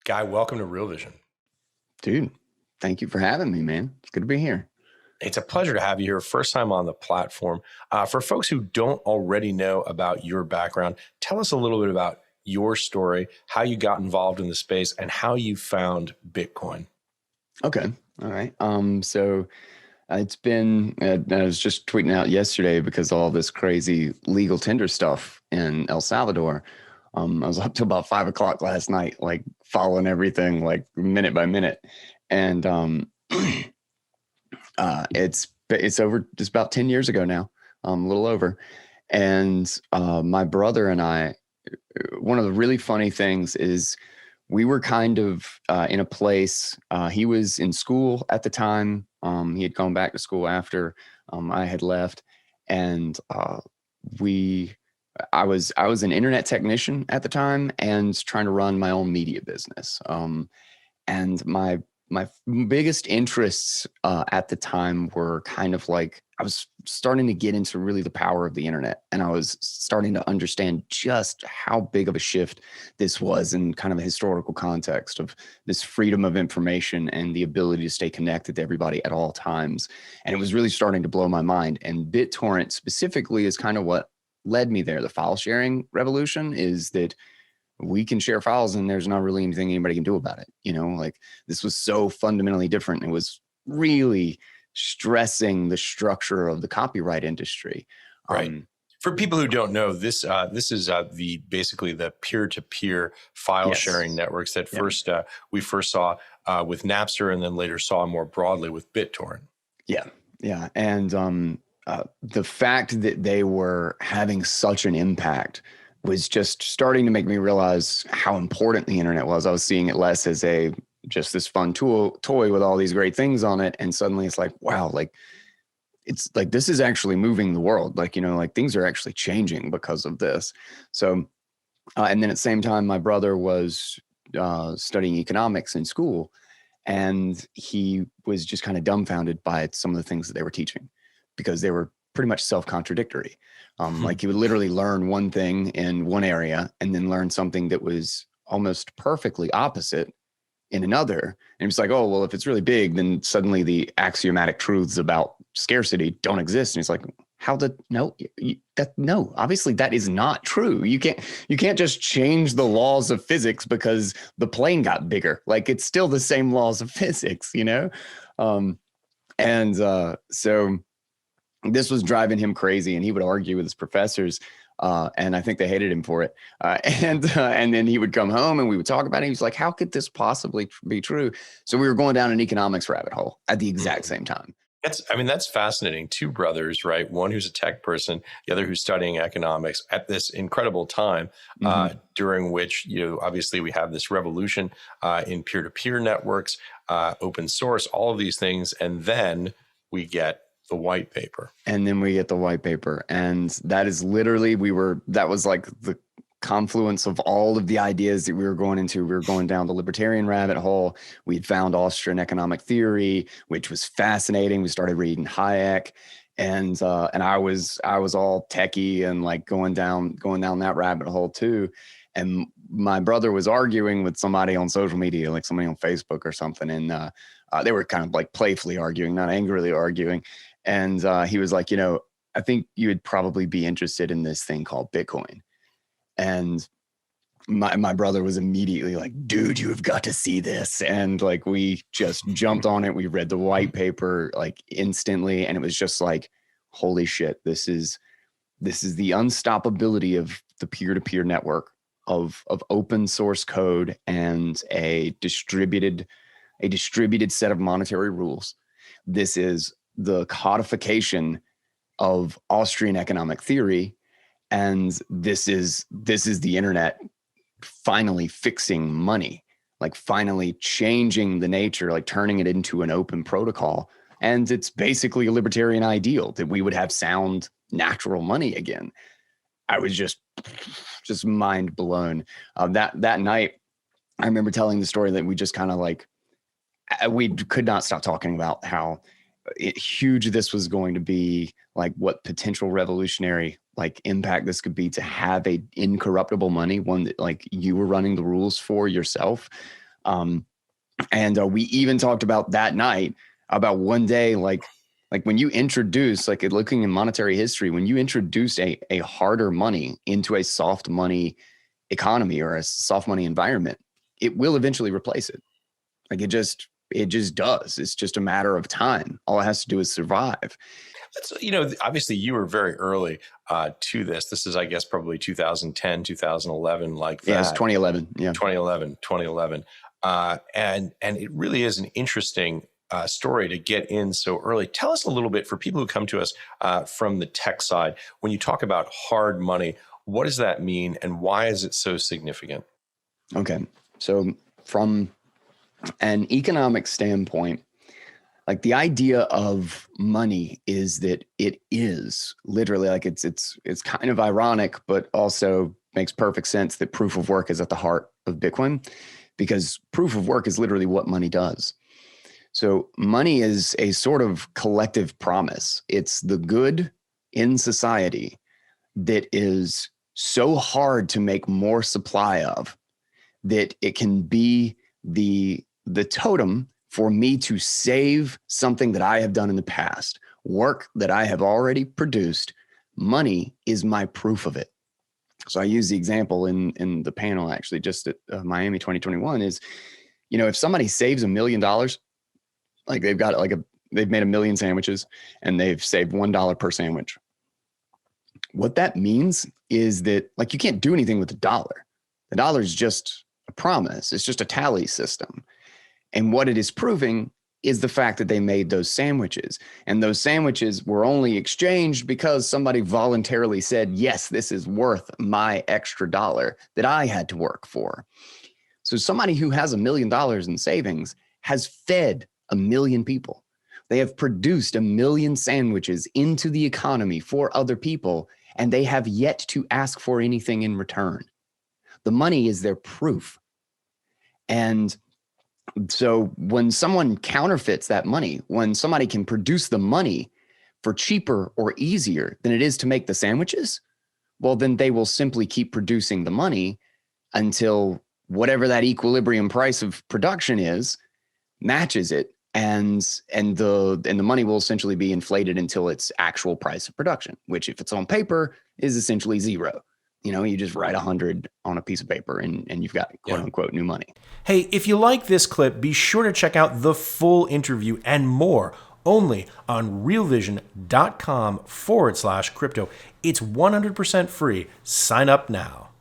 Guy, welcome to Real Vision. Dude, thank you for having me, man. It's good to be here. It's a pleasure to have you here. First time on the platform. For folks who don't already know about your background, tell us a little bit about your story, how you got involved in the space, and how you found Bitcoin. Okay. All right. So it's been, I was just tweeting out yesterday because of all this crazy legal tender stuff in El Salvador. I was up to about 5 o'clock last night, like following everything like minute by minute. And it's over just about 10 years ago now, a little over. And my brother and I, one of the really funny things is we were kind of in a place, he was in school at the time. He had gone back to school after I had left. And I was an internet technician at the time and trying to run my own media business. And my biggest interests at the time were kind of like, I was starting to get into really the power of the internet. And I was starting to understand just how big of a shift this was in kind of a historical context of this freedom of information and the ability to stay connected to everybody at all times. And it was really starting to blow my mind. And BitTorrent specifically is kind of what led me there. The file sharing revolution is that we can share files and there's not really anything anybody can do about it. You know, like this was so fundamentally different. It was really stressing the structure of the copyright industry. Right. For people who don't know, this is basically the peer-to-peer file sharing networks that we first saw with Napster and then later saw more broadly with BitTorrent. Yeah. And the fact that they were having such an impact was just starting to make me realize how important the internet was. I was seeing it less as just this fun toy with all these great things on it. And suddenly it's like, wow, like it's like, this is actually moving the world. Like, you know, like things are actually changing because of this. So, and then at the same time, my brother was studying economics in school, and he was just kind of dumbfounded by some of the things that they were teaching because they were pretty much self-contradictory. Like he would literally learn one thing in one area and then learn something that was almost perfectly opposite in another. And it's like, oh, well, if it's really big, then suddenly the axiomatic truths about scarcity don't exist. And it's like, no, obviously that is not true. You can't just change the laws of physics because the plane got bigger. Like it's still the same laws of physics, you know? So this was driving him crazy, and he would argue with his professors, and I think they hated him for it. And then he would come home, and we would talk about it. He was like, "How could this possibly be true?" So we were going down an economics rabbit hole at the exact same time. That's fascinating. Two brothers, right? One who's a tech person, the other who's studying economics at this incredible time during which, obviously we have this revolution in peer-to-peer networks, open source, all of these things, and then we get the white paper. And that is literally, that was like the confluence of all of the ideas that we were going into. We were going down the libertarian rabbit hole. We had found Austrian economic theory, which was fascinating. We started reading Hayek, and I was all techie and like going down that rabbit hole too. And my brother was arguing with somebody on social media, like somebody on Facebook or something. And they were kind of like playfully arguing, not angrily arguing. And he was like, I think you would probably be interested in this thing called Bitcoin. And my brother was immediately like, dude, you have got to see this. And like, we just jumped on it. We read the white paper like instantly. And it was just like, holy shit, this is the unstoppability of the peer-to-peer network of open source code and a distributed set of monetary rules. This is the codification of Austrian economic theory. And this is the internet finally fixing money, like finally changing the nature, like turning it into an open protocol. And it's basically a libertarian ideal that we would have sound, natural money again. I was just mind blown. That night, I remember telling the story that we just kind of like, we could not stop talking about how huge this was going to be, like what potential revolutionary like impact this could be to have a incorruptible money, one that like you were running the rules for yourself. And we even talked about that night about one day, like when you introduce, like looking in monetary history, when you introduce a harder money into a soft money economy or a soft money environment, it will eventually replace it. Like it just does. It's just a matter of time. All it has to do is survive. So, obviously you were very early to this. This is, I guess, probably 2010, 2011, like that. Yeah, it's 2011. Yeah. 2011. And it really is an interesting story to get in so early. Tell us a little bit, for people who come to us from the tech side, when you talk about hard money, what does that mean and why is it so significant? Okay. So from an economic standpoint, like the idea of money is that it is literally, like it's kind of ironic, but also makes perfect sense that proof of work is at the heart of Bitcoin, because proof of work is literally what money does. So money is a sort of collective promise. It's the good in society that is so hard to make more supply of that it can be the totem for me to save something that I have done in the past, work that I have already produced. Money is my proof of it. So I use the example in the panel, actually, just at Miami 2021 is, if somebody saves $1 million, like they've got they've made 1 million sandwiches and they've saved $1 per sandwich. What that means is that, like, you can't do anything with the dollar. The dollar is just a promise. It's just a tally system. And what it is proving is the fact that they made those sandwiches. And those sandwiches were only exchanged because somebody voluntarily said, yes, this is worth my extra dollar that I had to work for. So somebody who has $1 million in savings has fed 1 million people. They have produced 1 million sandwiches into the economy for other people, and they have yet to ask for anything in return. The money is their proof. And so when someone counterfeits that money, when somebody can produce the money for cheaper or easier than it is to make the sandwiches, well, then they will simply keep producing the money until whatever that equilibrium price of production is matches it. And the money will essentially be inflated until its actual price of production, which, if it's on paper, is essentially zero. You just write 100 on a piece of paper and you've got quote unquote new money. Hey, if you like this clip, be sure to check out the full interview and more only on realvision.com/crypto. It's 100% free. Sign up now.